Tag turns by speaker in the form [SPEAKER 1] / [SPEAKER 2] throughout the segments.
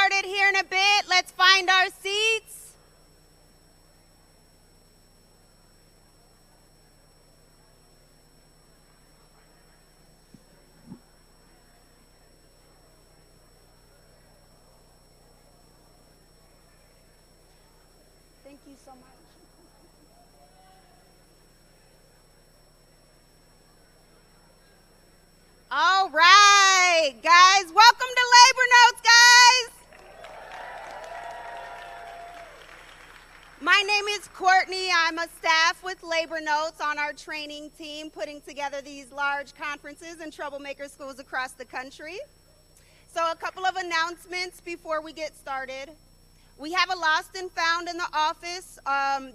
[SPEAKER 1] started here in a bit. Let's find our seats. Thank you so much. All right, guys, welcome to Labor Notes, guys. My name is Courtney. I'm a staff with Labor Notes on our training team, putting together these large conferences in troublemaker schools across the country. So a couple of announcements before we get started. We have a lost and found in the office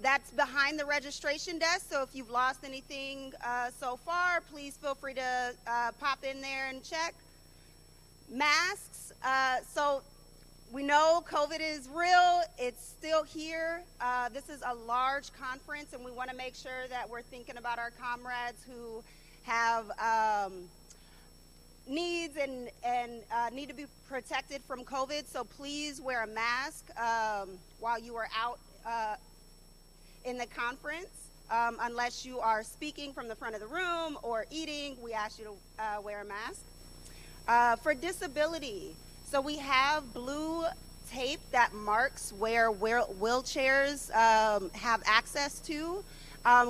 [SPEAKER 1] that's behind the registration desk. So if you've lost anything so far, please feel free to pop in there and check. Masks. So we know COVID is real. It's still here. This is a large conference, and we want to make sure that we're thinking about our comrades who have needs and need to be protected from COVID. So please wear a mask while you are out in the conference. Unless you are speaking from the front of the room or eating, we ask you to wear a mask. For disability, so we have blue tape that marks where wheelchairs have access to.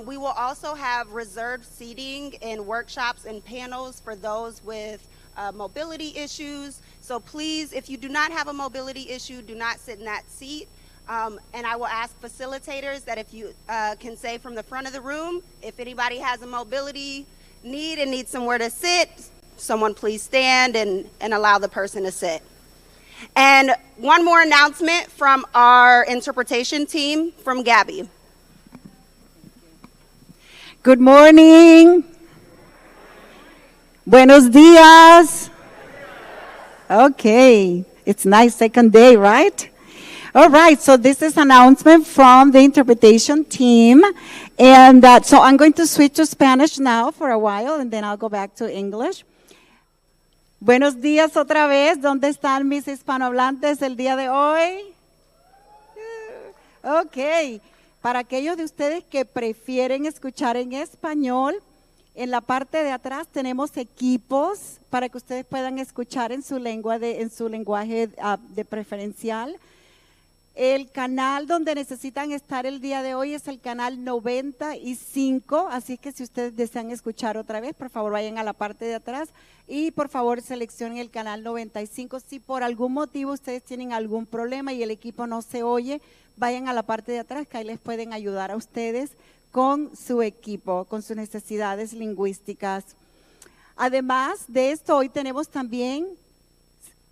[SPEAKER 1] We will also have reserved seating in workshops and panels for those with mobility issues. So please, if you do not have a mobility issue, do not sit in that seat. And I will ask facilitators that if you can say from the front of the room, if anybody has a mobility need and needs somewhere to sit, someone please stand and allow the person to sit. And one more announcement from our interpretation team, from Gabby.
[SPEAKER 2] Good morning. Buenos dias. Okay, it's nice second day, right? All right, so this is an announcement from the interpretation team. And so I'm going to switch to Spanish now for a while, and then I'll go back to English. Buenos días otra vez. ¿Dónde están mis hispanohablantes el día de hoy? Ok. Para aquellos de ustedes que prefieren escuchar en español, en la parte de atrás tenemos equipos para que ustedes puedan escuchar en su lenguaje de preferencial. El canal donde necesitan estar el día de hoy es el canal 95, así que si ustedes desean escuchar otra vez, por favor vayan a la parte de atrás y por favor seleccionen el canal 95. Si por algún motivo ustedes tienen algún problema y el equipo no se oye, vayan a la parte de atrás, que ahí les pueden ayudar a ustedes con su equipo, con sus necesidades lingüísticas. Además de esto, hoy tenemos también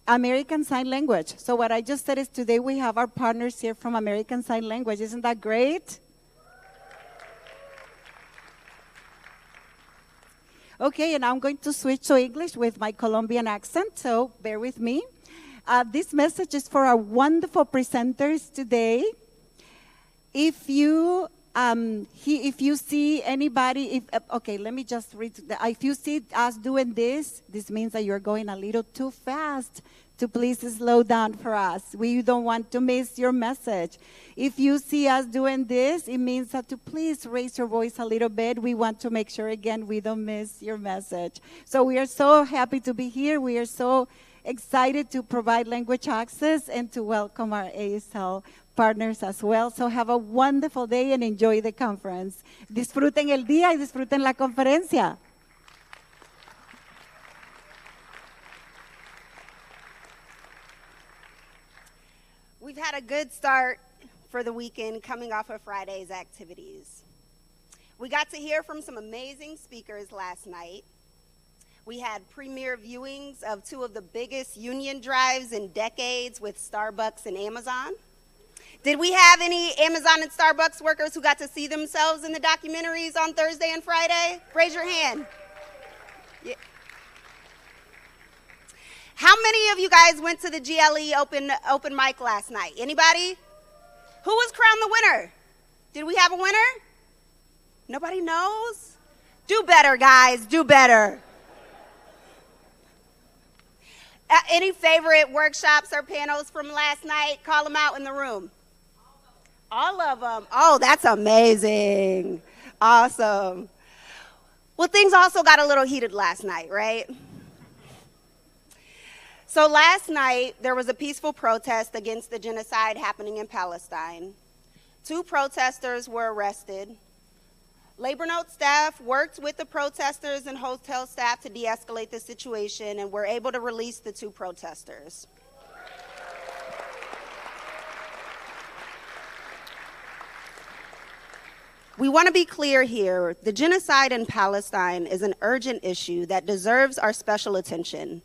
[SPEAKER 2] American Sign Language. So what I just said is today we have our partners here from American Sign Language. Isn't that great? Okay, and I'm going to switch to English with my Colombian accent, so bear with me. This message is for our wonderful presenters today. If you see anybody, okay, let me just read. If you see us doing this means that you're going a little too fast. To please slow down for us. We don't want to miss your message. If you see us doing this, it means that to please raise your voice a little bit. We want to make sure, again, we don't miss your message. So we are so happy to be here. We are so excited to provide language access and to welcome our ASL partners as well. So have a wonderful day and enjoy the conference. Disfruten el día y disfruten la conferencia.
[SPEAKER 1] We've had a good start for the weekend coming off of Friday's activities. We got to hear from some amazing speakers last night. We had premiere viewings of two of the biggest union drives in decades with Starbucks and Amazon. Did we have any Amazon and Starbucks workers who got to see themselves in the documentaries on Thursday and Friday? Raise your hand. Yeah. How many of you guys went to the GLE open mic last night? Anybody? Who was crowned the winner? Did we have a winner? Nobody knows? Do better, guys. Do better. Any favorite workshops or panels from last night? Call them out in the room. All of them. Oh, that's amazing. Awesome. Well, things also got a little heated last night, right? So last night, there was a peaceful protest against the genocide happening in Palestine. 2 protesters were arrested. Labor Note staff worked with the protesters and hotel staff to de-escalate the situation and were able to release the 2 protesters. We want to be clear here. The genocide in Palestine is an urgent issue that deserves our special attention,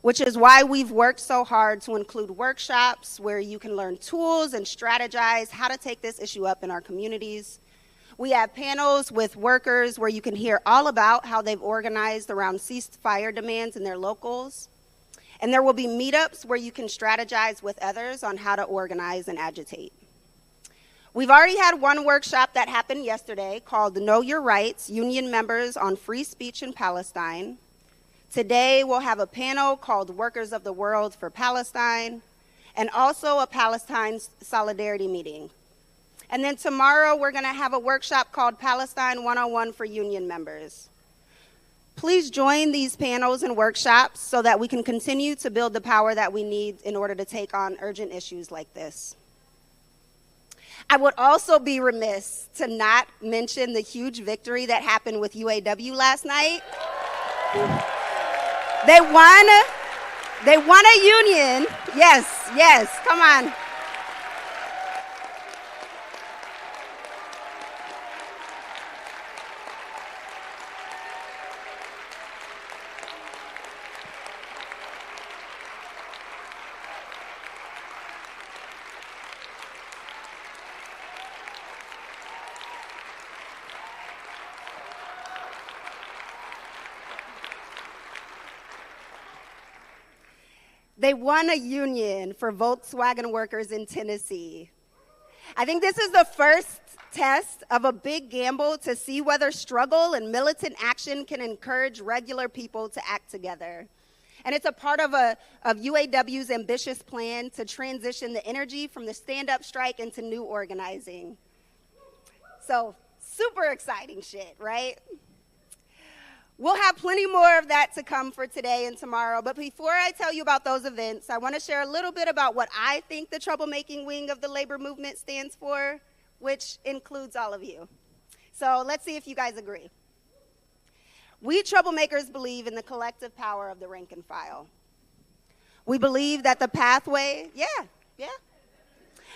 [SPEAKER 1] which is why we've worked so hard to include workshops where you can learn tools and strategize how to take this issue up in our communities. We have panels with workers where you can hear all about how they've organized around ceasefire demands in their locals. And there will be meetups where you can strategize with others on how to organize and agitate. We've already had one workshop that happened yesterday called Know Your Rights, Union Members on Free Speech in Palestine. Today, we'll have a panel called Workers of the World for Palestine, and also a Palestine Solidarity meeting. And then tomorrow, we're going to have a workshop called Palestine 101 for union members. Please join these panels and workshops so that we can continue to build the power that we need in order to take on urgent issues like this. I would also be remiss to not mention the huge victory that happened with UAW last night. They won a union. Yes, come on. They won a union for Volkswagen workers in Tennessee. I think this is the first test of a big gamble to see whether struggle and militant action can encourage regular people to act together. And it's a part of UAW's ambitious plan to transition the energy from the stand-up strike into new organizing. So, super exciting shit, right? We'll have plenty more of that to come for today and tomorrow, but before I tell you about those events, I want to share a little bit about what I think the troublemaking wing of the labor movement stands for, which includes all of you. So let's see if you guys agree. We troublemakers believe in the collective power of the rank and file. We believe that the pathway,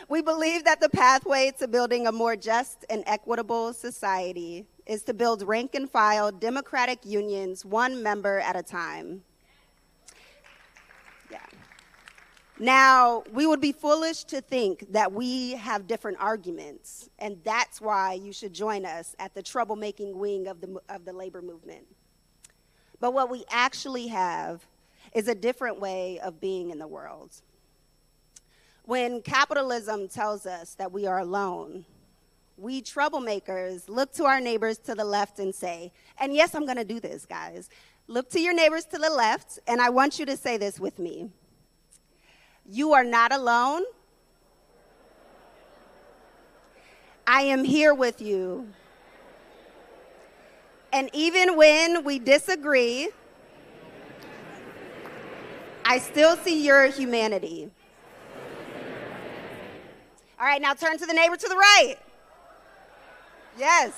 [SPEAKER 1] we believe that the pathway to building a more just and equitable society is to build rank and file democratic unions, one member at a time. Yeah. Now, we would be foolish to think that we have different arguments, and that's why you should join us at the troublemaking wing of the labor movement. But what we actually have is a different way of being in the world. When capitalism tells us that we are alone, we troublemakers look to our neighbors to the left and say, and yes, I'm going to do this, guys. Look to your neighbors to the left, and I want you to say this with me. You are not alone. I am here with you. And even when we disagree, I still see your humanity. All right, now turn to the neighbor to the right. Yes.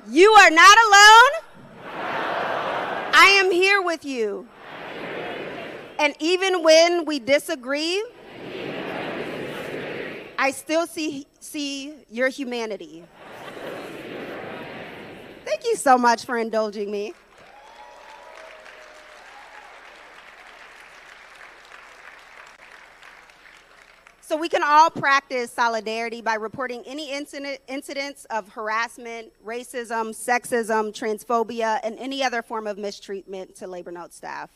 [SPEAKER 1] You are not alone. I am here with you. And even when we disagree, I still see your humanity. Thank you so much for indulging me. So we can all practice solidarity by reporting any incidents of harassment, racism, sexism, transphobia, and any other form of mistreatment to Labor Note staff.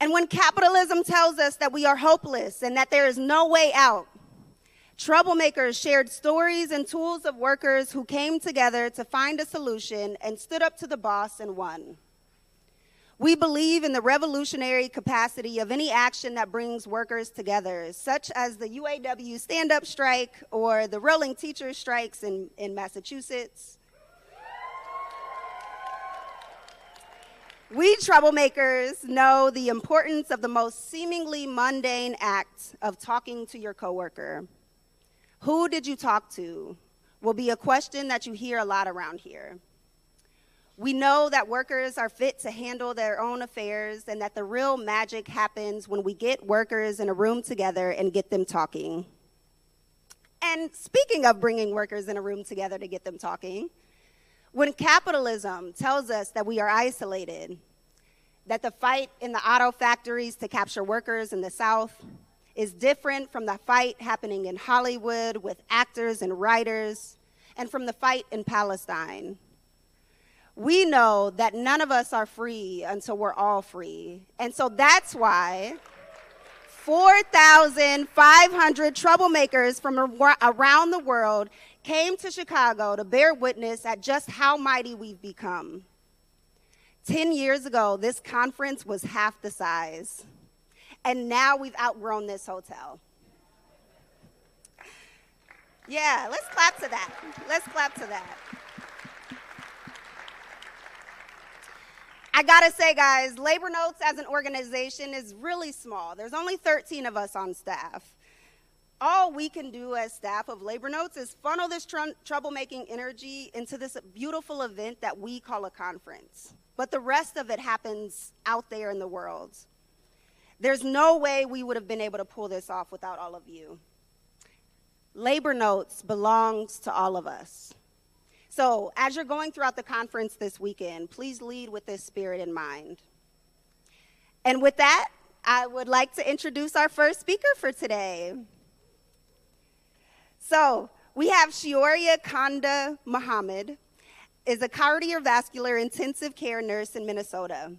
[SPEAKER 1] And when capitalism tells us that we are hopeless and that there is no way out, troublemakers shared stories and tools of workers who came together to find a solution and stood up to the boss and won. We believe in the revolutionary capacity of any action that brings workers together, such as the UAW stand-up strike or the rolling teacher strikes in Massachusetts. We troublemakers know the importance of the most seemingly mundane act of talking to your coworker. Who did you talk to? Will be a question that you hear a lot around here. We know that workers are fit to handle their own affairs and that the real magic happens when we get workers in a room together and get them talking. And speaking of bringing workers in a room together to get them talking, when capitalism tells us that we are isolated, that the fight in the auto factories to capture workers in the South is different from the fight happening in Hollywood with actors and writers, and from the fight in Palestine, we know that none of us are free until we're all free. And so that's why 4,500 troublemakers from around the world came to Chicago to bear witness at just how mighty we've become. 10 years ago, this conference was half the size. And now we've outgrown this hotel. Yeah, let's clap to that. Let's clap to that. I gotta say, guys, Labor Notes as an organization is really small. There's only 13 of us on staff. All we can do as staff of Labor Notes is funnel this troublemaking energy into this beautiful event that we call a conference. But the rest of it happens out there in the world. There's no way we would have been able to pull this off without all of you. Labor Notes belongs to all of us. So as you're going throughout the conference this weekend, please lead with this spirit in mind. And with that, I would like to introduce our first speaker for today. So we have Shioria Kanda Muhammad, is a cardiovascular intensive care nurse in Minnesota.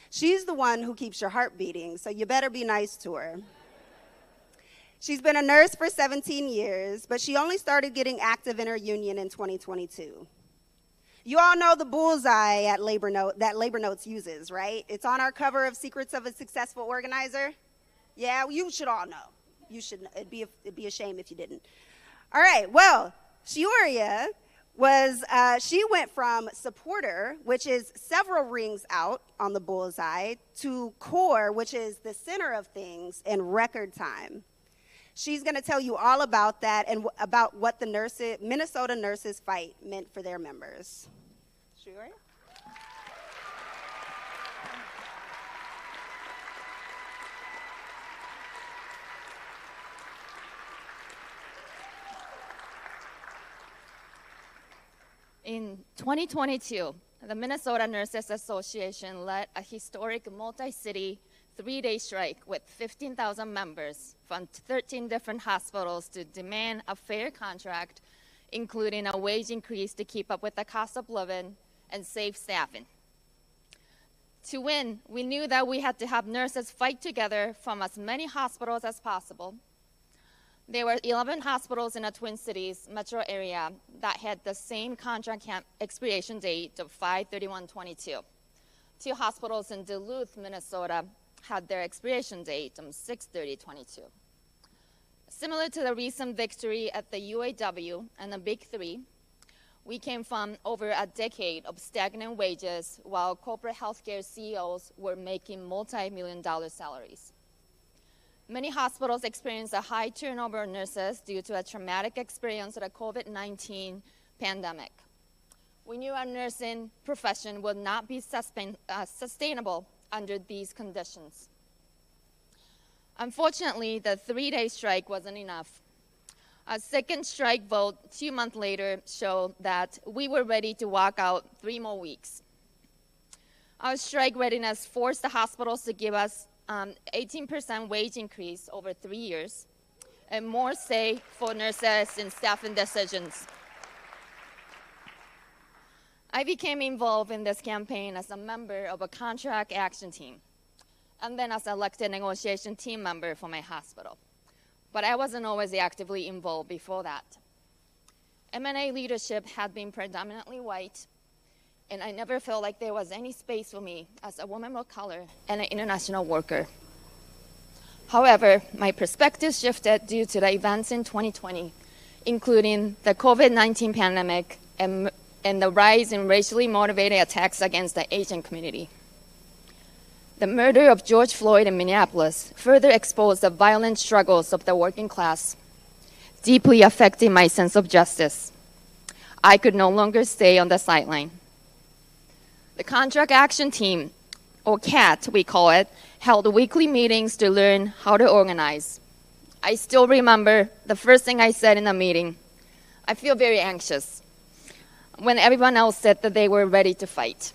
[SPEAKER 1] She's the one who keeps your heart beating, so you better be nice to her. She's been a nurse for 17 years, but she only started getting active in her union in 2022. You all know the bullseye at that Labor Notes uses, right? It's on our cover of Secrets of a Successful Organizer. Yeah, you should all know. You should know. It'd be a shame if you didn't. All right, well, Shioria she went from supporter, which is several rings out on the bullseye, to core, which is the center of things, in record time. She's going to tell you all about that and about what the Minnesota Nurses Fight meant for their members. Shioria?
[SPEAKER 3] In 2022, the Minnesota Nurses Association led a historic multi-city 3-day strike with 15,000 members from 13 different hospitals to demand a fair contract, including a wage increase to keep up with the cost of living and save staffing. To win, we knew that we had to have nurses fight together from as many hospitals as possible. There were 11 hospitals in the Twin Cities metro area that had the same contract expiration date of 5/31/22. 2 hospitals in Duluth, Minnesota had their expiration date on 6/30/22. Similar to the recent victory at the UAW and the Big Three, we came from over a decade of stagnant wages while corporate healthcare CEOs were making multi-million-dollar salaries. Many hospitals experienced a high turnover of nurses due to a traumatic experience of the COVID-19 pandemic. We knew our nursing profession would not be sustainable under these conditions. Unfortunately, the 3-day strike wasn't enough. A second strike vote 2 months later showed that we were ready to walk out 3 more weeks. Our strike readiness forced the hospitals to give us 18% wage increase over 3 years and more say for nurses in staffing decisions. I became involved in this campaign as a member of a contract action team, and then as an elected negotiation team member for my hospital. But I wasn't always actively involved before that. M&A leadership had been predominantly white, and I never felt like there was any space for me as a woman of color and an international worker. However, my perspective shifted due to the events in 2020, including the COVID-19 pandemic and the rise in racially motivated attacks against the Asian community. The murder of George Floyd in Minneapolis further exposed the violent struggles of the working class, deeply affecting my sense of justice. I could no longer stay on the sideline. The Contract Action Team, or CAT we call it, held weekly meetings to learn how to organize. I still remember the first thing I said in the meeting. I feel very anxious, when everyone else said that they were ready to fight.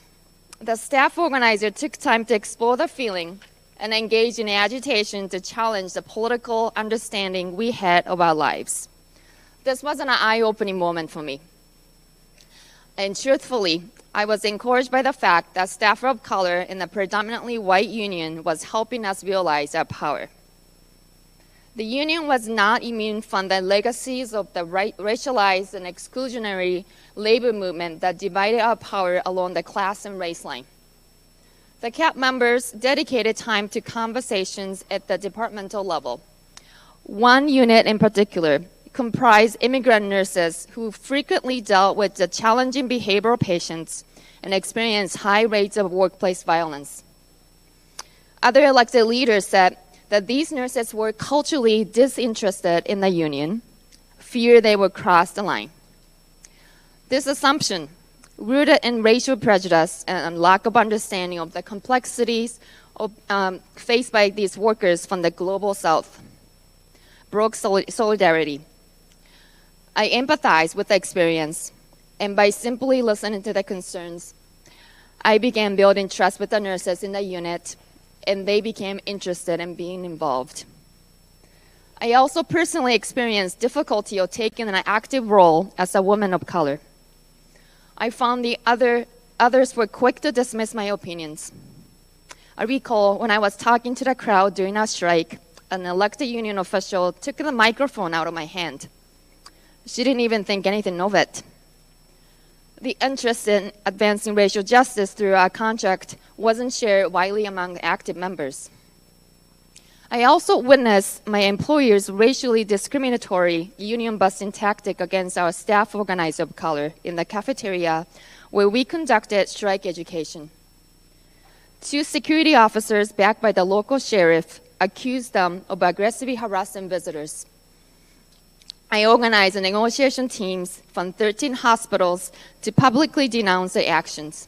[SPEAKER 3] The staff organizer took time to explore the feeling and engage in agitation to challenge the political understanding we had of our lives. This was an eye-opening moment for me. And truthfully, I was encouraged by the fact that staff of color in a predominantly white union was helping us realize our power. The union was not immune from the legacies of the racialized and exclusionary labor movement that divided our power along the class and race line. The CAT members dedicated time to conversations at the departmental level. One unit in particular comprised immigrant nurses who frequently dealt with the challenging behavioral patients and experienced high rates of workplace violence. Other elected leaders said that these nurses were culturally disinterested in the union, feared they would cross the line. This assumption, rooted in racial prejudice and lack of understanding of the complexities faced by these workers from the global South, broke solidarity. I empathized with the experience, and by simply listening to the concerns, I began building trust with the nurses in the unit, and they became interested in being involved. I also personally experienced difficulty of taking an active role as a woman of color. I found others were quick to dismiss my opinions. I recall when I was talking to the crowd during our strike, an elected union official took the microphone out of my hand. She didn't even think anything of it. The interest in advancing racial justice through our contract wasn't shared widely among active members. I also witnessed my employer's racially discriminatory union busting tactic against our staff organizer of color in the cafeteria where we conducted strike education. 2 security officers backed by the local sheriff accused them of aggressively harassing visitors. I organized negotiation teams from 13 hospitals to publicly denounce the actions.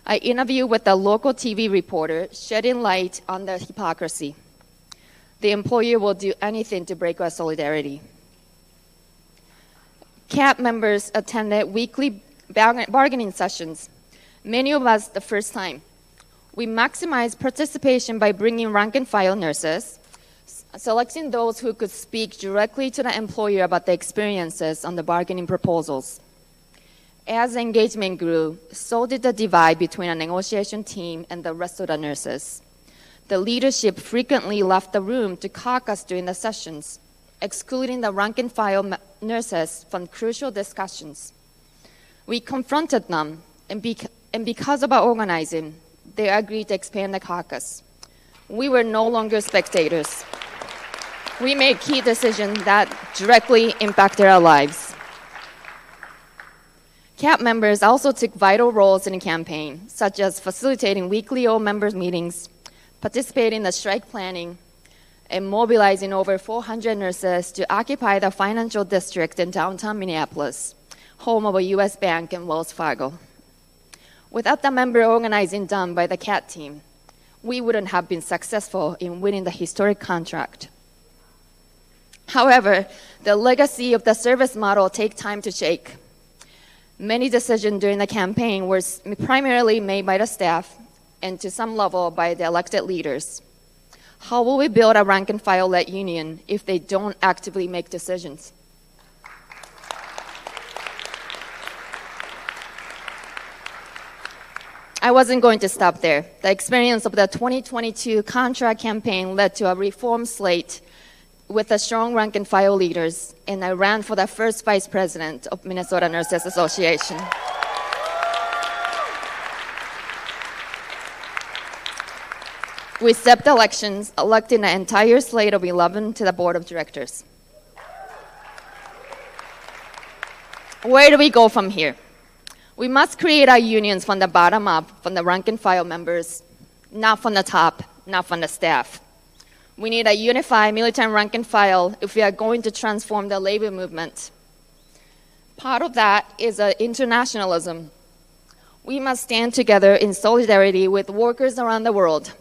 [SPEAKER 3] I interviewed with a local TV reporter, shedding light on the hypocrisy. The employer will do anything to break our solidarity. CAT members attended weekly bargaining sessions, many of us the first time. We maximized participation by bringing rank-and-file nurses, selecting those who could speak directly to the employer about the experiences on the bargaining proposals. As engagement grew, so did the divide between a negotiation team and the rest of the nurses. The leadership frequently left the room to caucus during the sessions, excluding the rank-and-file nurses from crucial discussions. We confronted them, and because of our organizing, they agreed to expand the caucus. We were no longer spectators. We made key decisions that directly impacted our lives. CAT members also took vital roles in the campaign, such as facilitating weekly all-members meetings, participating in the strike planning, and mobilizing over 400 nurses to occupy the financial district in downtown Minneapolis, home of a U.S. bank and Wells Fargo. Without the member organizing done by the CAT team, we wouldn't have been successful in winning the historic contract. However, the legacy of the service model takes time to shake. Many decisions during the campaign were primarily made by the staff and to some level by the elected leaders. How will we build a rank-and-file-led union if they don't actively make decisions? I wasn't going to stop there. The experience of the 2022 contract campaign led to a reform slate with a strong rank-and-file leaders, and I ran for the first vice president of Minnesota Nurses Association. We swept elections, electing an entire slate of 11 to the board of directors. Where do we go from here? We must create our unions from the bottom up, from the rank and file members, not from the top, not from the staff. We need a unified militant rank and file if we are going to transform the labor movement. Part of that is internationalism. We must stand together in solidarity with workers around the world.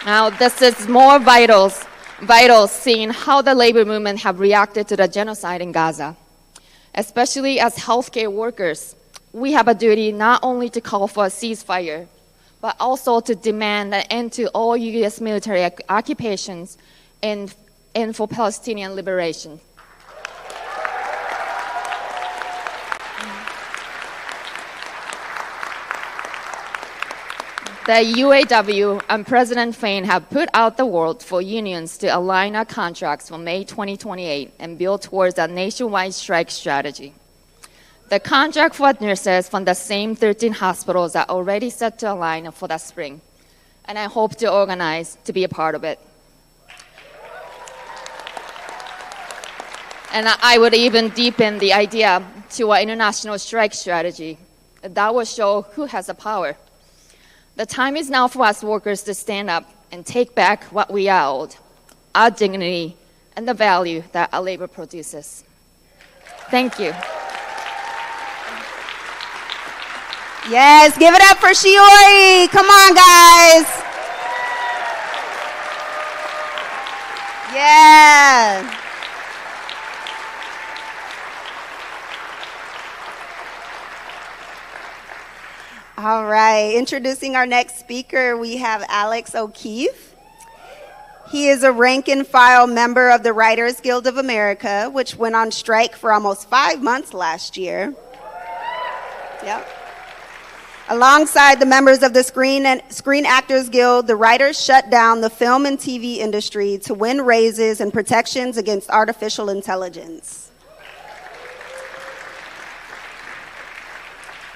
[SPEAKER 3] Now, this is more vital seeing how the labor movement have reacted to the genocide in Gaza. Especially as healthcare workers, we have a duty not only to call for a ceasefire, but also to demand an end to all U.S. military occupations and for Palestinian liberation. The UAW and President Fain have put out the word for unions to align our contracts for May 2028 and build towards a nationwide strike strategy. The contract for nurses from the same 13 hospitals are already set to align for the spring, and I hope to organize to be a part of it. And I would even deepen the idea to an international strike strategy. That will show who has the power. The time is now for us workers to stand up and take back what we are owed, our dignity, and the value that our labor produces. Thank you.
[SPEAKER 1] Yes, give it up for Shiori. Come on, guys. Yeah. All right, introducing our next speaker, we have Alex O'Keefe. He is a rank and file member of the Writers Guild of America, which went on strike for almost 5 months last year. Yep. Alongside the members of the Screen Actors Guild, the writers shut down the film and TV industry to win raises and protections against artificial intelligence.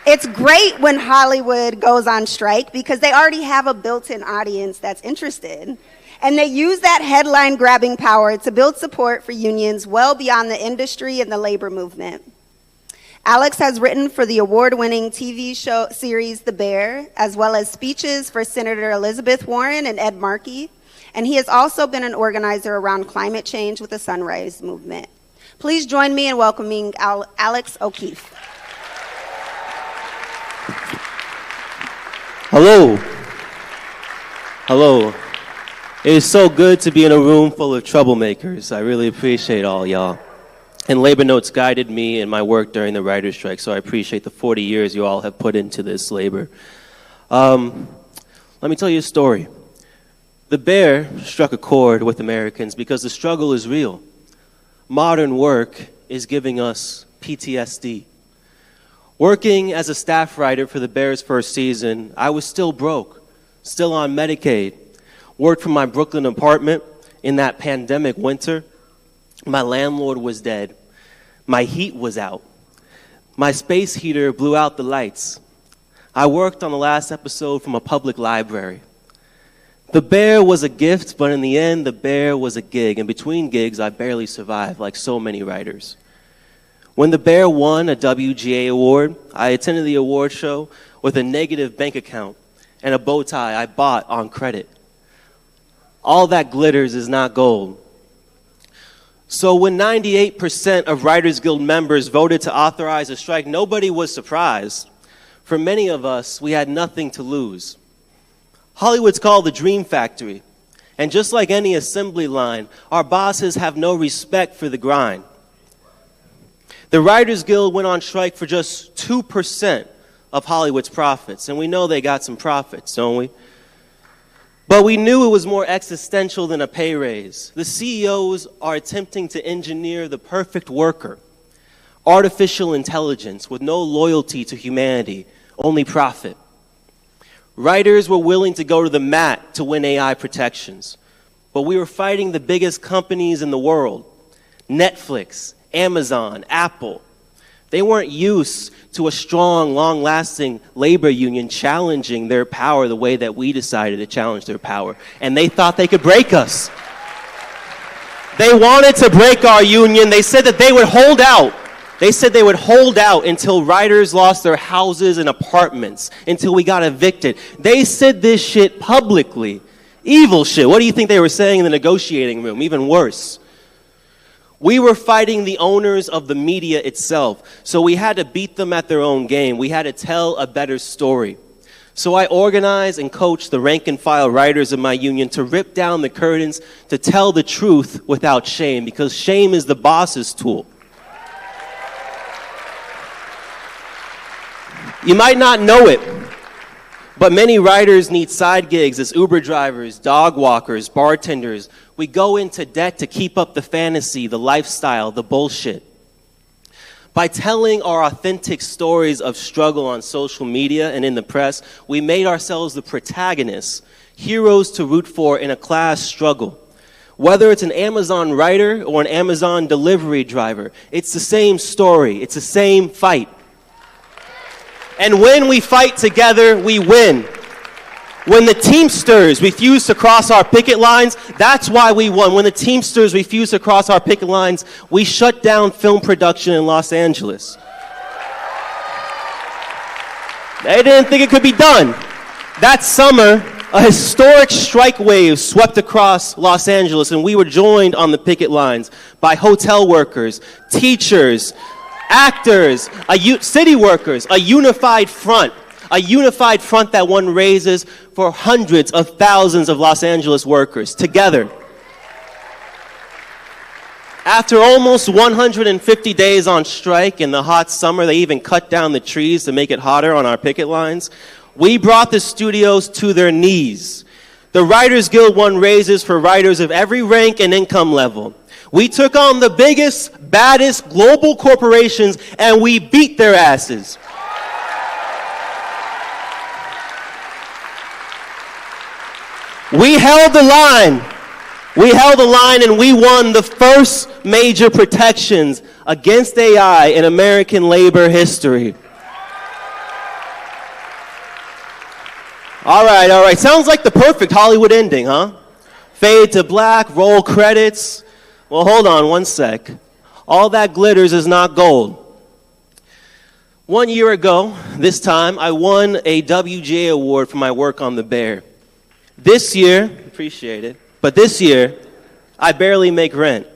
[SPEAKER 1] It's great when Hollywood goes on strike because they already have a built-in audience that's interested. And they use that headline-grabbing power to build support for unions well beyond the industry and the labor movement. Alex has written for the award-winning TV show series The Bear, as well as speeches for Senator Elizabeth Warren and Ed Markey, and he has also been an organizer around climate change with the Sunrise Movement. Please join me in welcoming Alex O'Keefe.
[SPEAKER 4] Hello. Hello. It is so good to be in a room full of troublemakers. I really appreciate all y'all. And Labor Notes guided me in my work during the writer's strike, so I appreciate the 40 years you all have put into this labor. Let me tell you a story. The Bear struck a chord with Americans because the struggle is real. Modern work is giving us PTSD. Working as a staff writer for the Bear's first season, I was still broke, still on Medicaid. Worked from my Brooklyn apartment in that pandemic winter. My landlord was dead. My heat was out. My space heater blew out the lights. I worked on the last episode from a public library. The Bear was a gift, but in the end, the Bear was a gig. And between gigs, I barely survived, like so many writers. When the Bear won a WGA award, I attended the award show with a negative bank account and a bow tie I bought on credit. All that glitters is not gold. So when 98% of Writers Guild members voted to authorize a strike, nobody was surprised. For many of us, we had nothing to lose. Hollywood's called the Dream Factory. And just like any assembly line, our bosses have no respect for the grind. The Writers Guild went on strike for just 2% of Hollywood's profits. And we know they got some profits, don't we? But we knew it was more existential than a pay raise. The CEOs are attempting to engineer the perfect worker. Artificial intelligence with no loyalty to humanity, only profit. Writers were willing to go to the mat to win AI protections. But we were fighting the biggest companies in the world. Netflix, Amazon, Apple. They weren't used to a strong, long-lasting labor union challenging their power the way that we decided to challenge their power. And they thought they could break us. They wanted to break our union. They said that they would hold out. They said they would hold out until writers lost their houses and apartments, until we got evicted. They said this shit publicly. Evil shit. What do you think they were saying in the negotiating room? Even worse. We were fighting the owners of the media itself, so we had to beat them at their own game. We had to tell a better story. So I organized and coached the rank and file writers of my union to rip down the curtains, to tell the truth without shame, because shame is the boss's tool. You might not know it, but many writers need side gigs as Uber drivers, dog walkers, bartenders. We go into debt to keep up the fantasy, the lifestyle, the bullshit. By telling our authentic stories of struggle on social media and in the press, we made ourselves the protagonists, heroes to root for in a class struggle. Whether it's an Amazon writer or an Amazon delivery driver, it's the same story, it's the same fight. And when we fight together, we win. When the Teamsters refused to cross our picket lines, that's why we won. When the Teamsters refused to cross our picket lines, we shut down film production in Los Angeles. They didn't think it could be done. That summer, a historic strike wave swept across Los Angeles, and we were joined on the picket lines by hotel workers, teachers, actors, city workers, a unified front that one raises for hundreds of thousands of Los Angeles workers together. After almost 150 days on strike in the hot summer, they even cut down the trees to make it hotter on our picket lines, we brought the studios to their knees. The Writers Guild won raises for writers of every rank and income level. We took on the biggest, baddest global corporations, and we beat their asses. We held the line. We held the line, and we won the first major protections against AI in American labor history. All right. Sounds like the perfect Hollywood ending, huh? Fade to black, roll credits. Well, hold on one sec. All that glitters is not gold. 1 year ago, this time, I won a WGA award for my work on The Bear. This year, appreciate it, but this year, I barely make rent.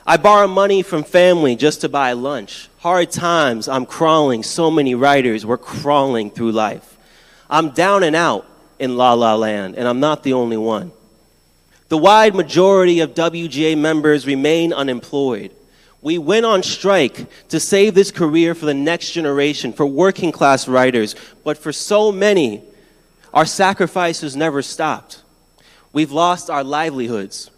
[SPEAKER 4] I borrow money from family just to buy lunch. Hard times, I'm crawling. So many writers, we're crawling through life. I'm down and out in La La Land, and I'm not the only one. The wide majority of WGA members remain unemployed. We went on strike to save this career for the next generation, for working class writers, but for so many, our sacrifices never stopped. We've lost our livelihoods.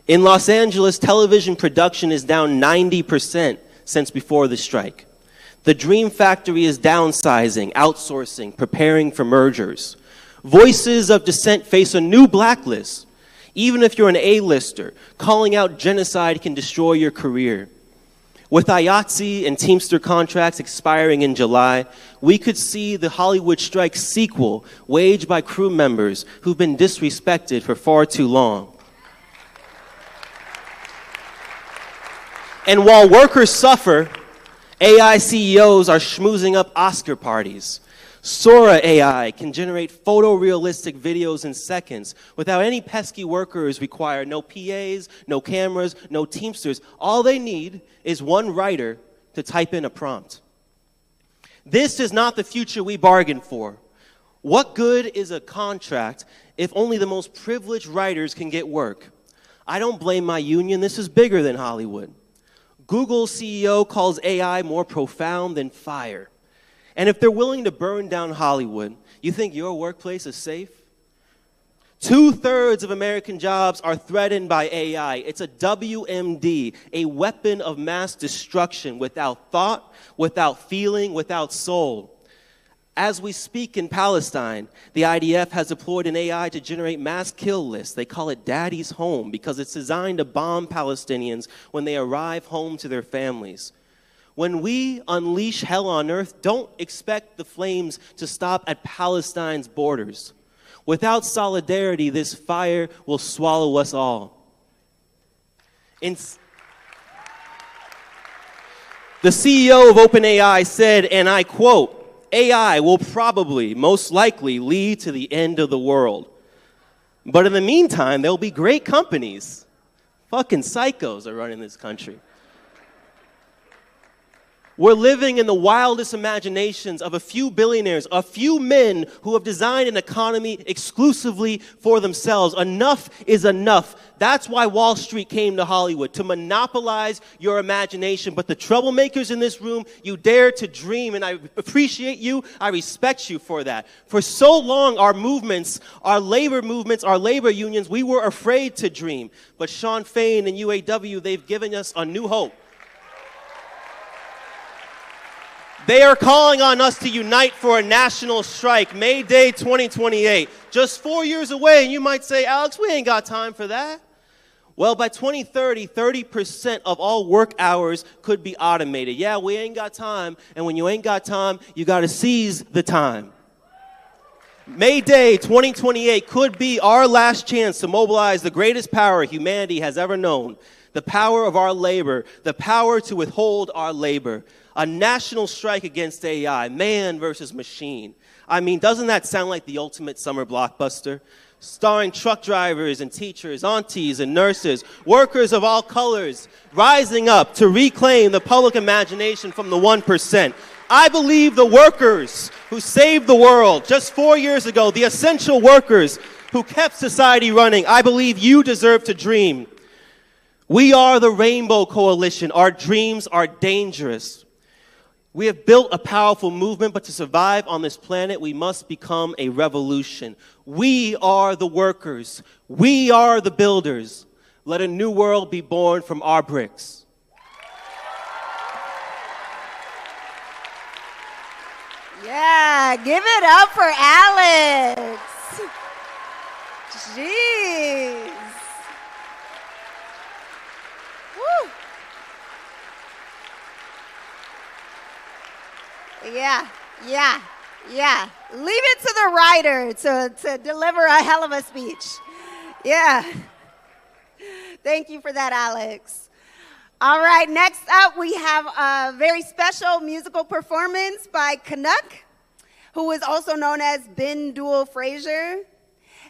[SPEAKER 4] In Los Angeles, television production is down 90% since before the strike. The Dream Factory is downsizing, outsourcing, preparing for mergers. Voices of dissent face a new blacklist. Even if you're an A-lister, calling out genocide can destroy your career. With IATSE and Teamster contracts expiring in July, we could see the Hollywood strike sequel waged by crew members who've been disrespected for far too long. And while workers suffer, AI CEOs are schmoozing up Oscar parties. Sora AI can generate photorealistic videos in seconds without any pesky workers required. No PAs, no cameras, no Teamsters. All they need is one writer to type in a prompt. This is not the future we bargained for. What good is a contract if only the most privileged writers can get work? I don't blame my union. This is bigger than Hollywood. Google's CEO calls AI more profound than fire. And if they're willing to burn down Hollywood, you think your workplace is safe? 2/3 of American jobs are threatened by AI. It's a WMD, a weapon of mass destruction without thought, without feeling, without soul. As we speak in Palestine, the IDF has deployed an AI to generate mass kill lists. They call it Daddy's Home because it's designed to bomb Palestinians when they arrive home to their families. When we unleash hell on earth, don't expect the flames to stop at Palestine's borders. Without solidarity, this fire will swallow us all. The CEO of OpenAI said, and I quote, "AI will probably, most likely, lead to the end of the world. But in the meantime, there'll be great companies. Fucking psychos are running this country." We're living in the wildest imaginations of a few billionaires, a few men who have designed an economy exclusively for themselves. Enough is enough. That's why Wall Street came to Hollywood, to monopolize your imagination. But the troublemakers in this room, you dare to dream, and I appreciate you. I respect you for that. For so long, our movements, our labor unions, we were afraid to dream. But Shawn Fain and UAW, they've given us a new hope. They are calling on us to unite for a national strike, May Day 2028. Just 4 years away, and you might say, "Alex, we ain't got time for that." Well, by 2030, 30% of all work hours could be automated. Yeah, we ain't got time, and when you ain't got time, you got to seize the time. May Day 2028 could be our last chance to mobilize the greatest power humanity has ever known, the power of our labor, the power to withhold our labor. A national strike against AI, man versus machine. I mean, doesn't that sound like the ultimate summer blockbuster? Starring truck drivers and teachers, aunties and nurses, workers of all colors, rising up to reclaim the public imagination from the 1%. I believe the workers who saved the world just 4 years ago, the essential workers who kept society running, I believe you deserve to dream. We are the Rainbow Coalition. Our dreams are dangerous. We have built a powerful movement, but to survive on this planet, we must become a revolution. We are the workers. We are the builders. Let a new world be born from our bricks.
[SPEAKER 1] Yeah, give it up for Alex. Jeez. Woo. Yeah. Leave it to the writer to deliver a hell of a speech. Yeah. Thank you for that, Alex. All right, next up we have a very special musical performance by Canuck, who is also known as Ben Duell Frazier.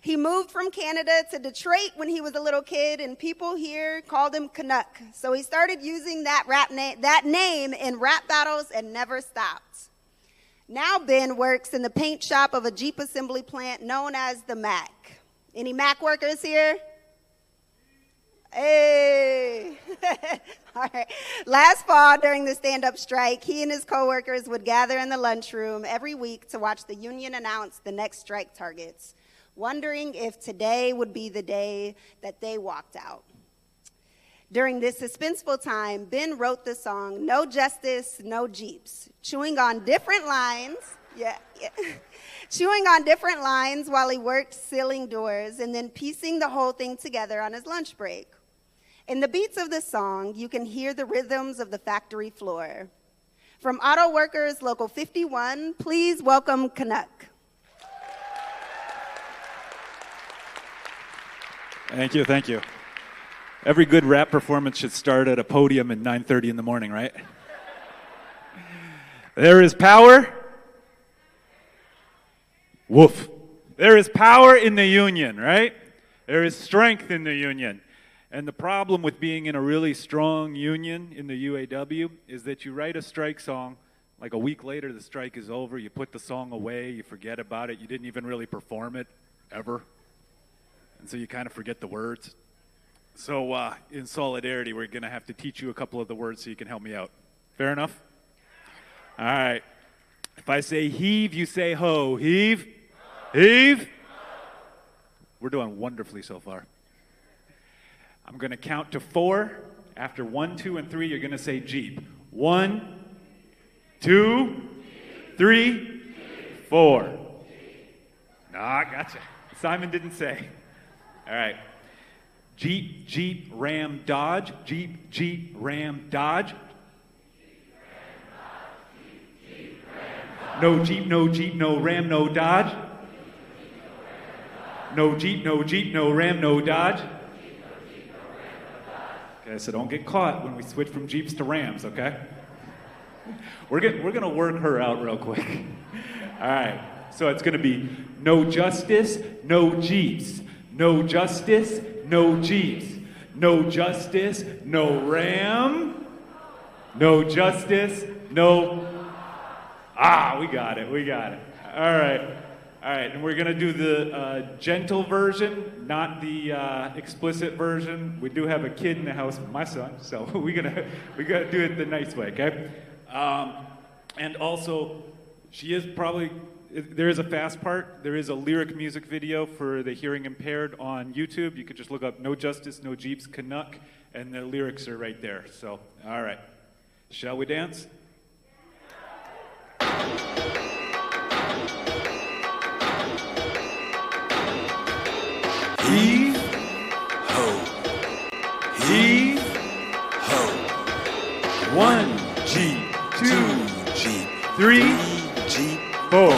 [SPEAKER 1] He moved from Canada to Detroit when he was a little kid, and people here called him Canuck. So he started using that name in rap battles and never stopped. Now Ben works in the paint shop of a Jeep assembly plant known as the Mac. Any Mac workers here? Hey. All right. Last fall, during the stand-up strike, he and his coworkers would gather in the lunchroom every week to watch the union announce the next strike targets, wondering if today would be the day that they walked out. During this suspenseful time, Ben wrote the song, "No Justice, No Jeeps," chewing on different lines while he worked sealing doors and then piecing the whole thing together on his lunch break. In the beats of the song, you can hear the rhythms of the factory floor. From Auto Workers Local 51, please welcome Canuck.
[SPEAKER 5] Thank you. Every good rap performance should start at a podium at 9:30 in the morning, right? There is power. Woof. There is power in the union, right? There is strength in the union. And the problem with being in a really strong union in the UAW is that you write a strike song, like a week later the strike is over, you put the song away, you forget about it, you didn't even really perform it, ever. And so you kind of forget the words. So in solidarity, we're going to have to teach you a couple of the words so you can help me out. Fair enough? All right. If I say heave, you say ho. Heave. Heave. We're doing wonderfully so far. I'm going to count to 4. After 1, 2, and 3, you're going to say Jeep. 1, 2, 3, 4. Ah, gotcha. Simon didn't say. All right. Jeep, Jeep, Ram, Dodge. Jeep, Jeep, Ram, Dodge. No Jeep, no Jeep, no Ram, no Dodge. No Jeep, no Jeep, no Ram, no Dodge. Okay, so don't get caught when we switch from Jeeps to Rams, okay? We're gonna work her out real quick. All right, so it's gonna be no justice, no Jeeps. No justice, no Jeeps. No justice, no Ram. No justice, no... we got it. All right, and we're gonna do the gentle version, not the explicit version. We do have a kid in the house, my son, so we gotta do it the nice way, okay? And also, there is a fast part. There is a lyric music video for the hearing impaired on YouTube. You could just look up No Justice, No Jeeps, Canuck, and the lyrics are right there. So, all right. Shall we dance? Heave ho. Heave ho. 1 Jeep, 2 Jeep, 3 Jeep, 4.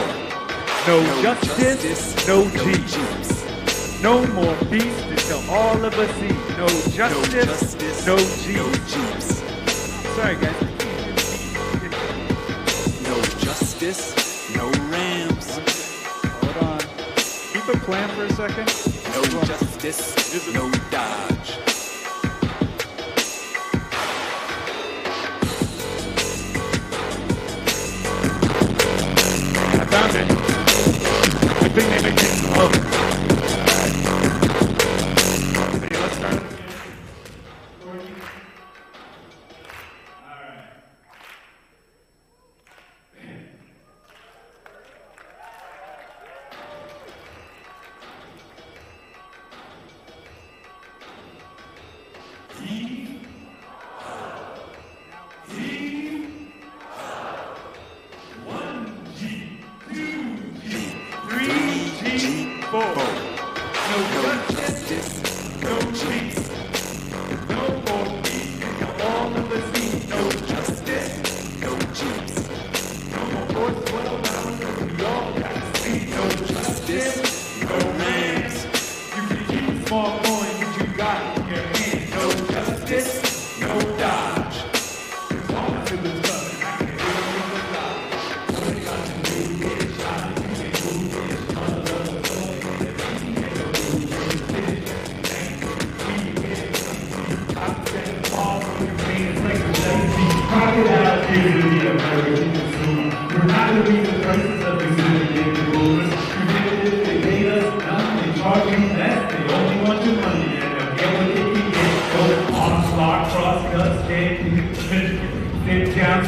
[SPEAKER 5] No justice, no Jeeps. No more peace until all of us eat. No justice, no Jeeps. Sorry, guys.
[SPEAKER 6] No justice, no Rams.
[SPEAKER 5] Hold on. Keep it planned for a second.
[SPEAKER 6] No justice, no Dodge.
[SPEAKER 5] I found it. I think they make it slow. Okay, let's start it again.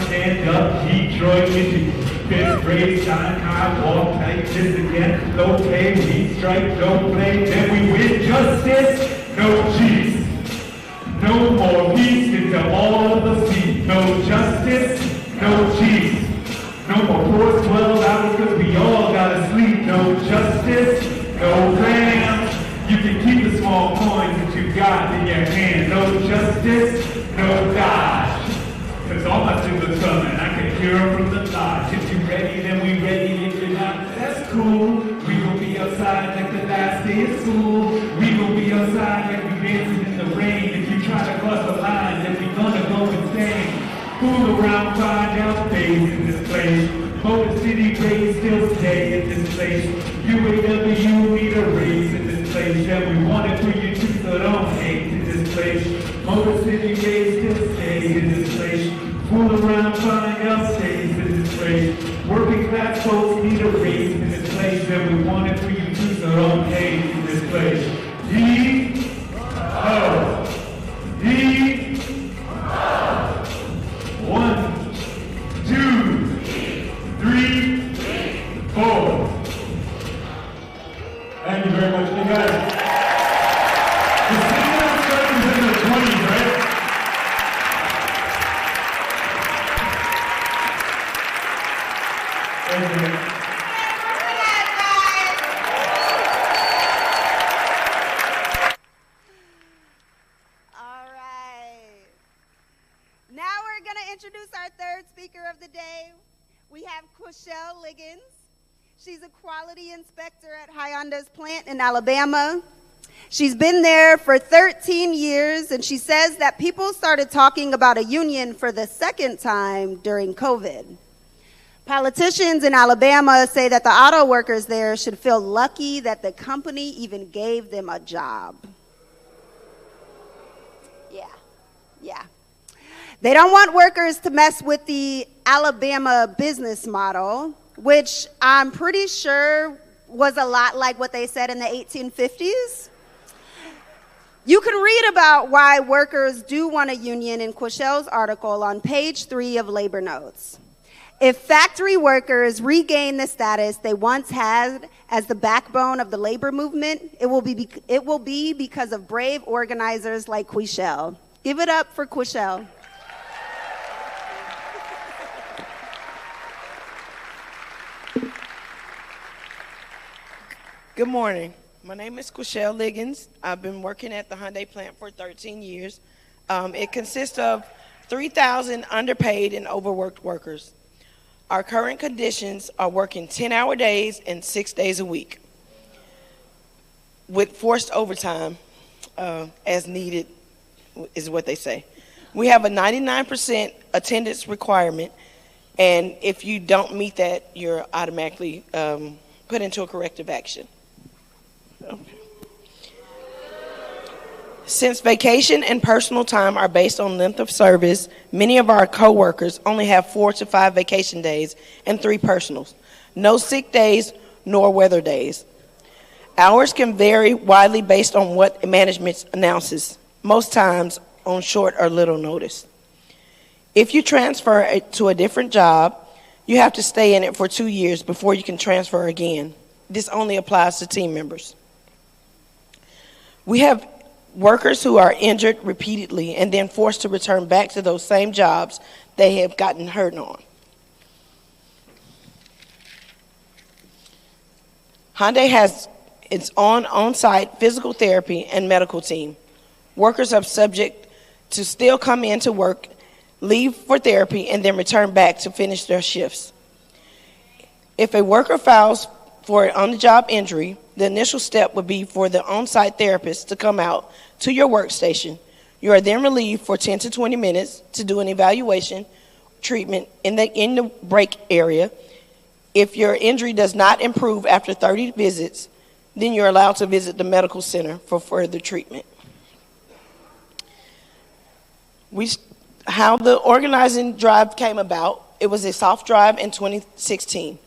[SPEAKER 7] Stand up, Detroit, Michigan. Fifth grade, shine high, walk tight, just again. Low pay, we strike, don't play, then we win. Justice, no Jeeps. No more peace until all of us see. No justice, no Jeeps. No more 4 12 hours cause we all gotta sleep. No justice, no Rams. You can keep the small coins that you got in your hand. No justice, no Dodge. Cause all my siblings coming, I can hear them from the lodge. If you ready, then we ready. If you're not, that's cool. We gon' be outside like the last day of school. We gon' be outside like we dancing in the rain. If you try to cross the line, then we gonna go insane. Fool around, find out days in this place. Motor City rays still stay in this place. UAW need a raise in this place. Yeah, we want it for you too, so don't hate in this place. Motor City rays still stay in this place. Fool around, find out stays in this place. Working class folks need a raise in this place. And we want it for you too, so don't hate in this place. He-ho! He-ho! 1, 2, 3, 4. Thank you very much. You guys. The stimulus check is in the 20s, right? Thank you.
[SPEAKER 1] All right. Now we're going to introduce our third speaker of the day. We have Quishelle Liggins. She's a quality inspector at Hyundai's plant in Alabama. She's been there for 13 years, and she says that people started talking about a union for the second time during COVID. Politicians in Alabama say that the auto workers there should feel lucky that the company even gave them a job. Yeah. They don't want workers to mess with the Alabama business model, which I'm pretty sure was a lot like what they said in the 1850s. You can read about why workers do want a union in Quishelle's article on page 3 of Labor Notes. If factory workers regain the status they once had as the backbone of the labor movement, it will be because of brave organizers like Quishelle. Give it up for Quishelle.
[SPEAKER 8] Good morning. My name is Quishelle Liggins. I've been working at the Hyundai plant for 13 years. It consists of 3,000 underpaid and overworked workers. Our current conditions are working 10-hour days and 6 days a week with forced overtime as needed, is what they say. We have a 99% attendance requirement, and if you don't meet that, you're automatically put into a corrective action. Okay. Since vacation and personal time are based on length of service, many of our co-workers only have 4 to 5 vacation days and 3 personals. No sick days nor weather days. Hours can vary widely based on what management announces, most times on short or little notice. If you transfer it to a different job, you have to stay in it for 2 years before you can transfer again. This only applies to team members. We have workers who are injured repeatedly and then forced to return back to those same jobs they have gotten hurt on. Hyundai has its own on-site physical therapy and medical team. Workers are subject to still come in to work, leave for therapy, and then return back to finish their shifts. If a worker files for an on-the-job injury, the initial step would be for the on-site therapist to come out to your workstation. You are then relieved for 10 to 20 minutes to do an evaluation treatment in the break area. If your injury does not improve after 30 visits, then you're allowed to visit the medical center for further treatment. How the organizing drive came about, it was a soft drive in 2016.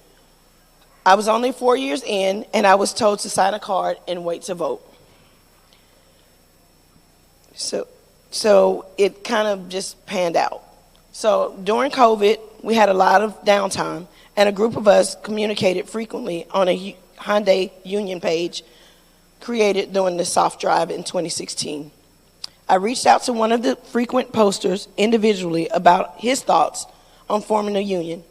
[SPEAKER 8] I was only 4 years in, and I was told to sign a card and wait to vote. So it kind of just panned out. So during COVID, we had a lot of downtime, and a group of us communicated frequently on a Hyundai union page created during the soft drive in 2016. I reached out to one of the frequent posters individually about his thoughts on forming a union.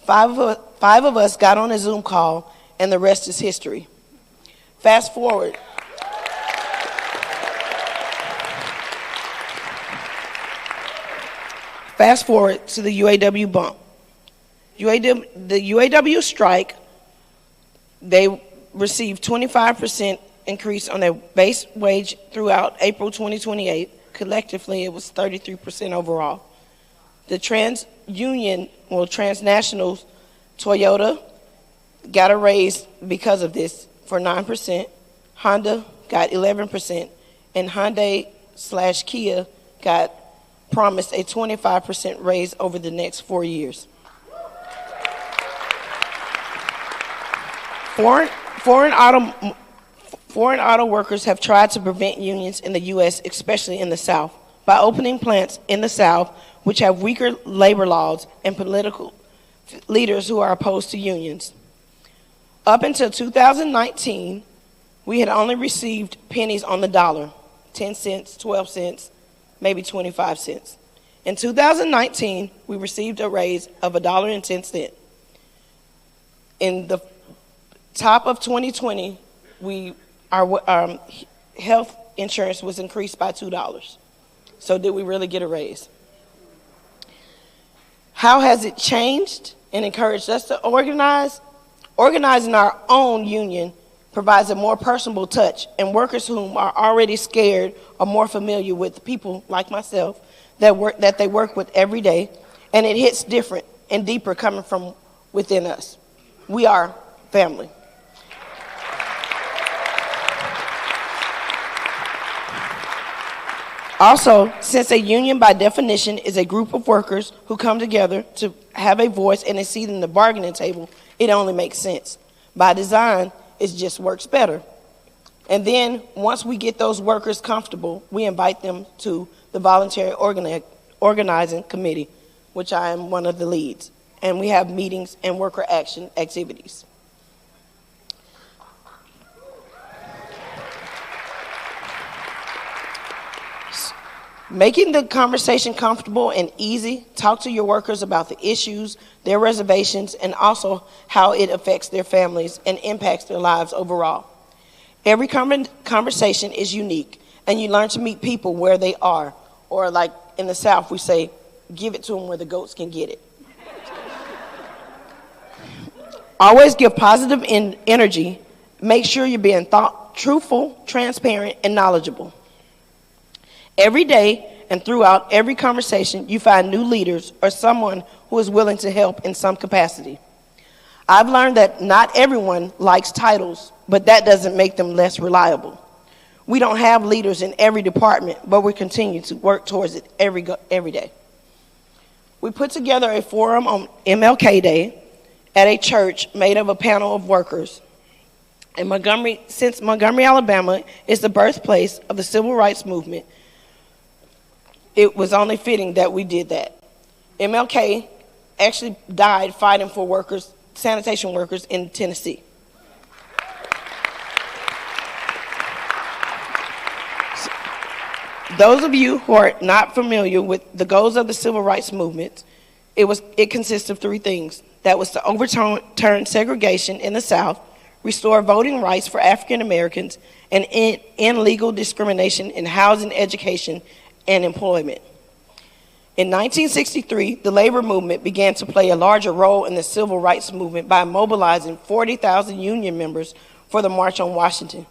[SPEAKER 8] Five of us got on a Zoom call, and the rest is history. Fast forward to the UAW bump. The UAW strike, they received 25% increase on their base wage throughout April 2028. Collectively, it was 33% overall. The transnational Toyota got a raise because of this for 9%. Honda got 11%, and Hyundai/Kia got promised a 25% raise over the next 4 years. Foreign auto workers have tried to prevent unions in the U.S., especially in the South, by opening plants in the South, which have weaker labor laws and political leaders who are opposed to unions. Up until 2019, we had only received pennies on the dollar, 10 cents, 12 cents, maybe 25 cents. In 2019, we received a raise of $1.10. In the top of 2020, our health insurance was increased by $2. So did we really get a raise? How has it changed and encouraged us to organize. Organizing our own union provides a more personable touch, and workers whom are already scared are more familiar with people like myself that they work with every day, and it hits different and deeper coming from within us. We are family. Also, since a union by definition is a group of workers who come together to have a voice and a seat in the bargaining table, it only makes sense. By design, it just works better. And then, once we get those workers comfortable, we invite them to the voluntary organizing committee, which I am one of the leads. And we have meetings and worker action activities. Making the conversation comfortable and easy, talk to your workers about the issues, their reservations, and also how it affects their families and impacts their lives overall. Every conversation is unique, and you learn to meet people where they are, or like in the South, we say, give it to them where the goats can get it. Always give positive energy. Make sure you're being truthful, transparent, and knowledgeable. Every day and throughout every conversation, you find new leaders or someone who is willing to help in some capacity. I've learned that not everyone likes titles, but that doesn't make them less reliable. We don't have leaders in every department, but we continue to work towards it every day. We put together a forum on MLK Day at a church made of a panel of workers. Since Montgomery, Alabama is the birthplace of the civil rights movement, it was only fitting that we did that. MLK actually died fighting for workers, sanitation workers in Tennessee. Those of you who are not familiar with the goals of the civil rights movement, it consists of three things. That was to overturn segregation in the South, restore voting rights for African Americans, and end legal discrimination in housing, education, and employment. In 1963, the labor movement began to play a larger role in the civil rights movement by mobilizing 40,000 union members for the March on Washington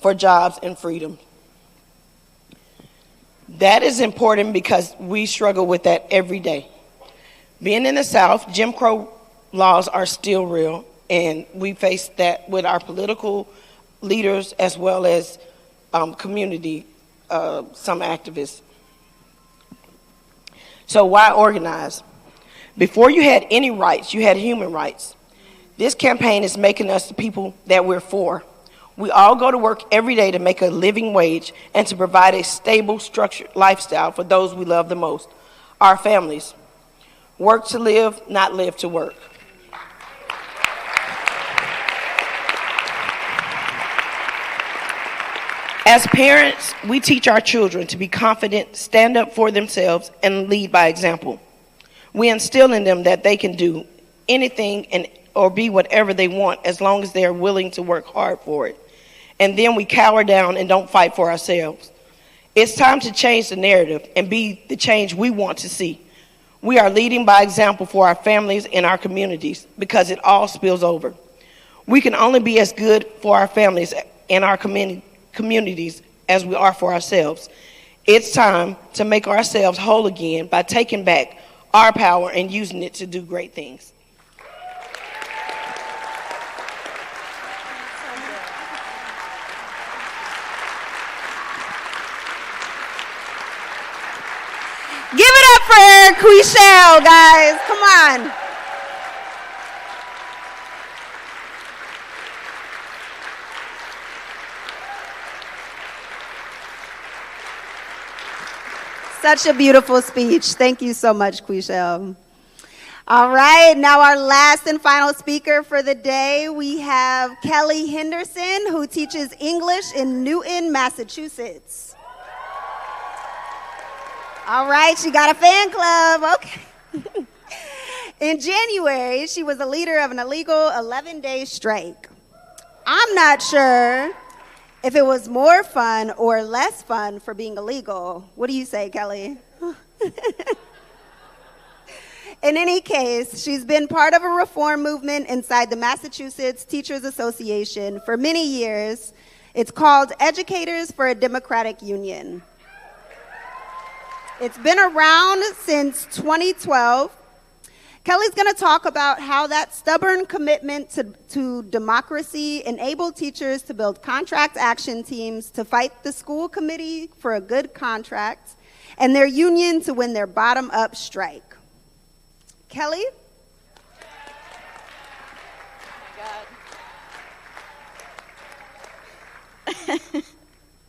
[SPEAKER 8] for jobs and freedom. That is important because we struggle with that every day. Being in the South, Jim Crow laws are still real, and we face that with our political leaders as well as community, some activists. So why organize? Before you had any rights, you had human rights. This campaign is making us the people that we're for. We all go to work every day to make a living wage and to provide a stable, structured lifestyle for those we love the most, our families. Work to live, not live to work. As parents, we teach our children to be confident, stand up for themselves, and lead by example. We instill in them that they can do anything or be whatever they want as long as they are willing to work hard for it. And then we cower down and don't fight for ourselves. It's time to change the narrative and be the change we want to see. We are leading by example for our families and our communities because it all spills over. We can only be as good for our families and our communities as we are for ourselves. It's time to make ourselves whole again by taking back our power and using it to do great things.
[SPEAKER 1] Give it up for Quishelle, guys. Come on. Such a beautiful speech. Thank you so much, Quishelle. All right, now our last and final speaker for the day, we have Kelly Henderson, who teaches English in Newton, Massachusetts. All right, she got a fan club. Okay. In January, she was a leader of an illegal 11-day strike. I'm not sure if it was more fun or less fun for being illegal. What do you say, Kelly? In any case, she's been part of a reform movement inside the Massachusetts Teachers Association for many years. It's called Educators for a Democratic Union. It's been around since 2012. Kelly's going to talk about how that stubborn commitment to democracy enabled teachers to build contract action teams to fight the school committee for a good contract and their union to win their bottom-up strike. Kelly?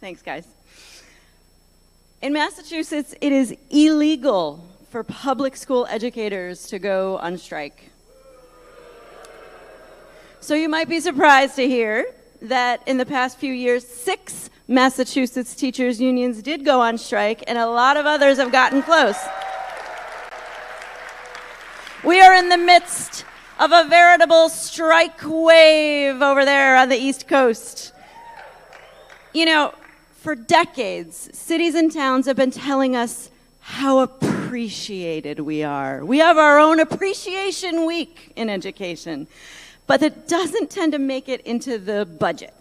[SPEAKER 9] Thanks, guys. In Massachusetts, it is illegal for public school educators to go on strike. So you might be surprised to hear that in the past few years, 6 Massachusetts teachers' unions did go on strike, and a lot of others have gotten close. We are in the midst of a veritable strike wave over there on the East Coast. You know, for decades, cities and towns have been telling us how appreciated we are. We have our own appreciation week in education, but it doesn't tend to make it into the budget.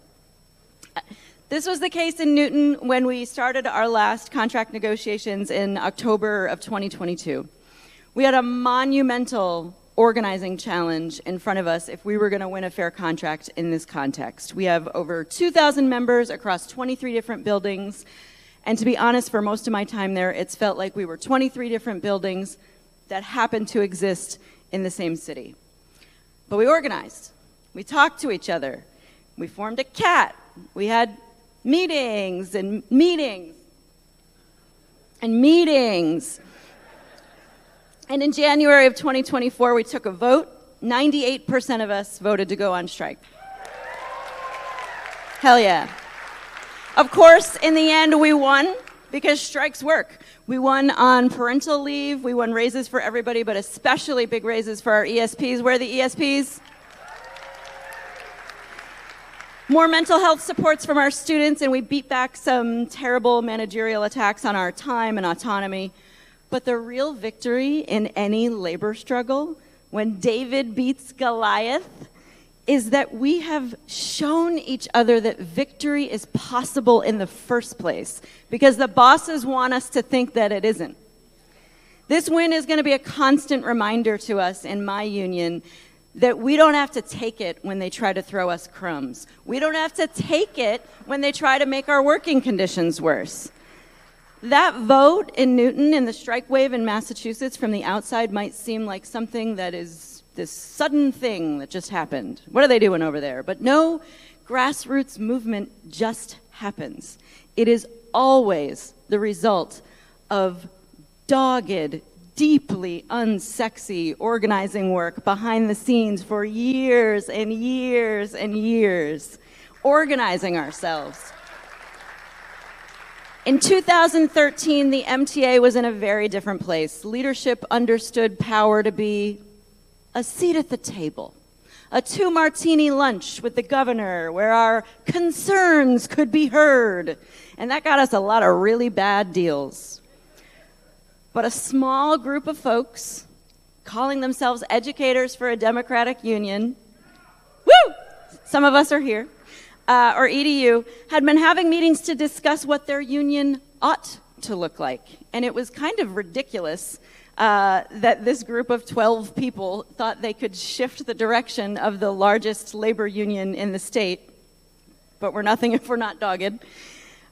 [SPEAKER 9] This was the case in Newton when we started our last contract negotiations in October of 2022. We had a monumental organizing challenge in front of us if we were going to win a fair contract in this context. We have over 2,000 members across 23 different buildings, and to be honest, for most of my time there, it's felt like we were 23 different buildings that happened to exist in the same city. But we organized. We talked to each other. We formed a CAT. We had meetings and meetings and meetings. And in January of 2024, we took a vote. 98% of us voted to go on strike. Hell yeah. Of course, in the end, we won because strikes work. We won on parental leave. We won raises for everybody, but especially big raises for our ESPs. Where are the ESPs? More mental health supports from our students, and we beat back some terrible managerial attacks on our time and autonomy. But the real victory in any labor struggle, when David beats Goliath, is that we have shown each other that victory is possible in the first place, because the bosses want us to think that it isn't. This win is going to be a constant reminder to us in my union that we don't have to take it when they try to throw us crumbs. We don't have to take it when they try to make our working conditions worse. That vote in Newton and the strike wave in Massachusetts from the outside might seem like something that is this sudden thing that just happened. What are they doing over there? But no, grassroots movement just happens. It is always the result of dogged, deeply unsexy organizing work behind the scenes for years and years and years, organizing ourselves. In 2013, the MTA was in a very different place. Leadership understood power to be a seat at the table, a 2-martini lunch with the governor where our concerns could be heard. And that got us a lot of really bad deals. But a small group of folks calling themselves Educators for a Democratic Union, woo! Some of us are here, or EDU, had been having meetings to discuss what their union ought to look like. And it was kind of ridiculous that this group of 12 people thought they could shift the direction of the largest labor union in the state. But we're nothing if we're not dogged.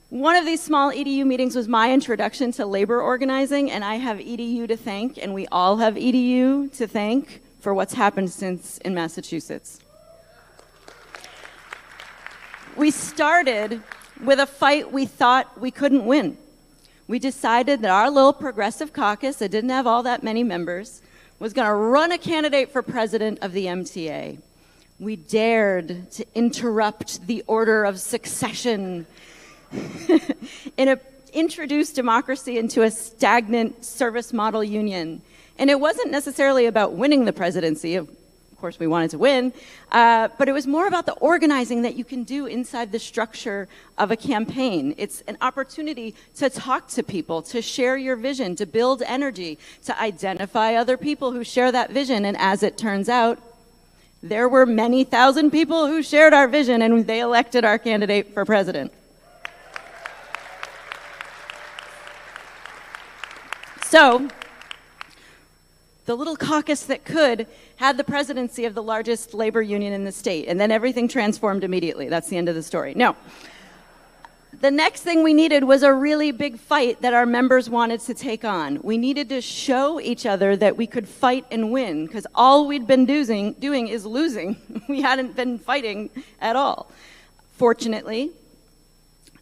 [SPEAKER 9] One of these small EDU meetings was my introduction to labor organizing, and I have EDU to thank, and we all have EDU to thank for what's happened since in Massachusetts. We started with a fight we thought we couldn't win. We decided that our little progressive caucus that didn't have all that many members was going to run a candidate for president of the MTA. We dared to interrupt the order of succession and introduce democracy into a stagnant service model union. And it wasn't necessarily about winning the presidency. Of course, we wanted to win. But it was more about the organizing that you can do inside the structure of a campaign. It's an opportunity to talk to people, to share your vision, to build energy, to identify other people who share that vision. And as it turns out, there were many thousand people who shared our vision, and they elected our candidate for president. So, the little caucus that could had the presidency of the largest labor union in the state, and then everything transformed immediately. That's the end of the story. No. The next thing we needed was a really big fight that our members wanted to take on. We needed to show each other that we could fight and win, because all we'd been doing is losing. We hadn't been fighting at all. Fortunately,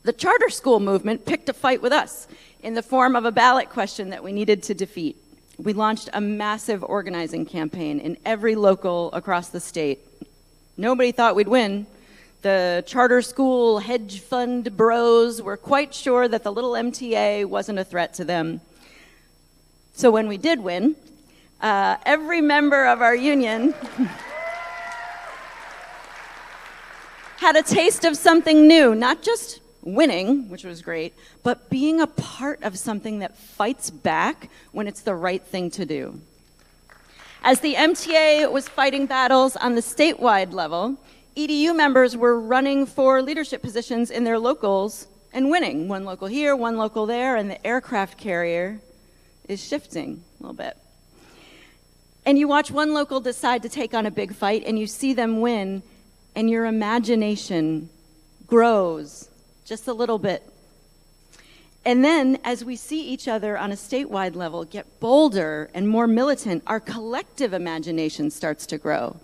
[SPEAKER 9] the charter school movement picked a fight with us in the form of a ballot question that we needed to defeat. We launched a massive organizing campaign in every local across the state. Nobody thought we'd win. The charter school hedge fund bros were quite sure that the little MTA wasn't a threat to them. So when we did win, every member of our union had a taste of something new, not just winning, which was great, but being a part of something that fights back when it's the right thing to do. As the MTA was fighting battles on the statewide level, EDU members were running for leadership positions in their locals and winning. One local here, one local there, and the aircraft carrier is shifting a little bit. And you watch one local decide to take on a big fight, and you see them win, and your imagination grows just a little bit. And then, as we see each other on a statewide level get bolder and more militant, our collective imagination starts to grow.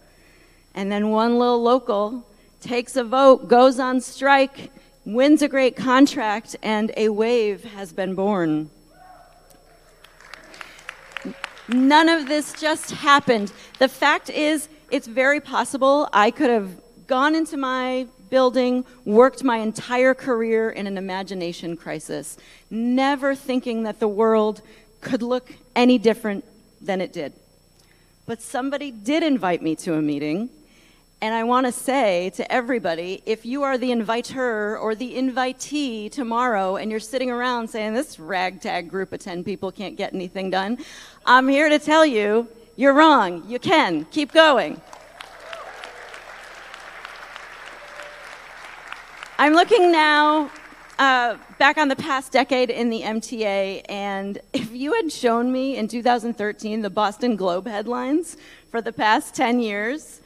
[SPEAKER 9] And then one little local takes a vote, goes on strike, wins a great contract, and a wave has been born. None of this just happened. The fact is, it's very possible I could have gone into my building, worked my entire career in an imagination crisis, never thinking that the world could look any different than it did. But somebody did invite me to a meeting, and I want to say to everybody, if you are the inviter or the invitee tomorrow and you're sitting around saying, this ragtag group of 10 people can't get anything done, I'm here to tell you, you're wrong. You can. Keep going. I'm looking now back on the past decade in the MTA, and if you had shown me in 2013 the Boston Globe headlines for the past 10 years,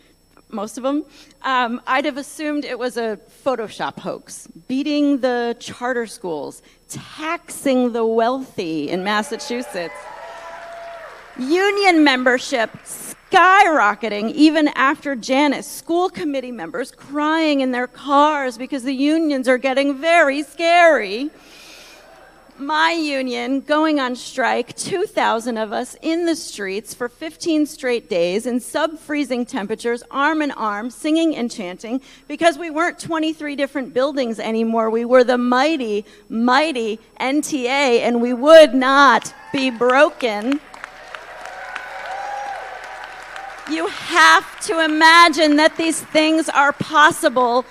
[SPEAKER 9] most of them, I'd have assumed it was a Photoshop hoax, beating the charter schools, taxing the wealthy in Massachusetts, union membership skyrocketing even after Janus, school committee members crying in their cars because the unions are getting very scary. My union going on strike, 2,000 of us in the streets for 15 straight days in sub-freezing temperatures, arm in arm, singing and chanting, because we weren't 23 different buildings anymore. We were the mighty, mighty NTA, and we would not be broken. You have to imagine that these things are possible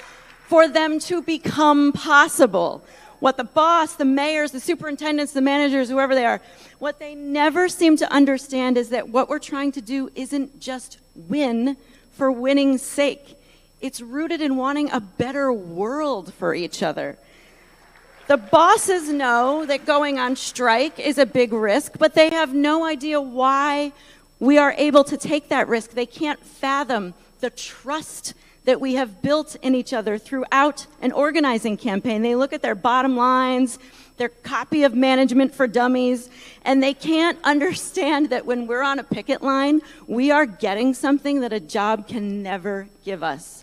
[SPEAKER 9] for them to become possible. What the boss, the mayors, the superintendents, the managers, whoever they are, what they never seem to understand is that what we're trying to do isn't just win for winning's sake. It's rooted in wanting a better world for each other. The bosses know that going on strike is a big risk, but they have no idea why we are able to take that risk. They can't fathom the trust that we have built in each other throughout an organizing campaign. They look at their bottom lines, their copy of Management for Dummies, and they can't understand that when we're on a picket line, we are getting something that a job can never give us.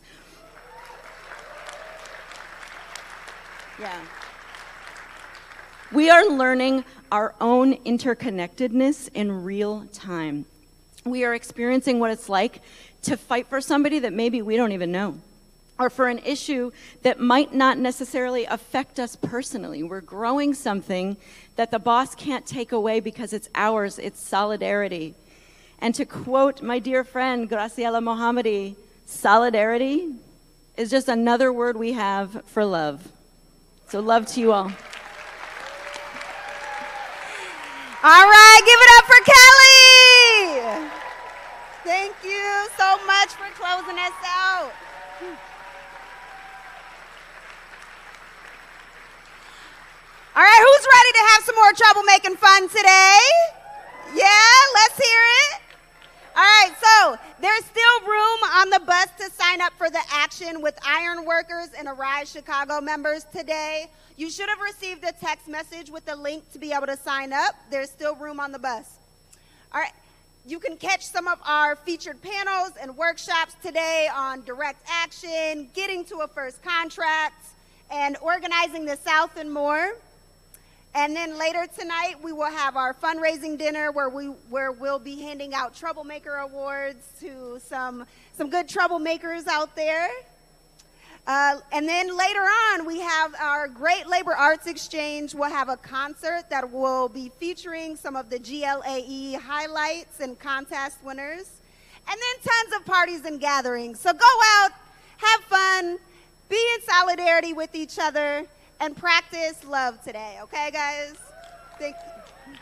[SPEAKER 9] Yeah. We are learning our own interconnectedness in real time. We are experiencing what it's like to fight for somebody that maybe we don't even know, or for an issue that might not necessarily affect us personally. We're growing something that the boss can't take away because it's ours, it's solidarity. And to quote my dear friend Graciela Mohammadi, solidarity is just another word we have for love. So love to you all.
[SPEAKER 1] All right, give it up for Kelly. Thank you so much for closing us out. All right, who's ready to have some more troublemaking fun today? Yeah, let's hear it. All right, so there's still room on the bus to sign up for the Action with Iron Workers and Arise Chicago members today. You should have received a text message with the link to be able to sign up. There's still room on the bus. All right, you can catch some of our featured panels and workshops today on direct action, getting to a first contract, and organizing the South and more. And then later tonight, we will have our fundraising dinner where we'll be handing out Troublemaker Awards to some good troublemakers out there. And then later on, we have our Great Labor Arts Exchange. We'll have a concert that will be featuring some of the GLAE highlights and contest winners. And then tons of parties and gatherings. So go out, have fun, be in solidarity with each other, and practice love today. Okay, guys? Thank you.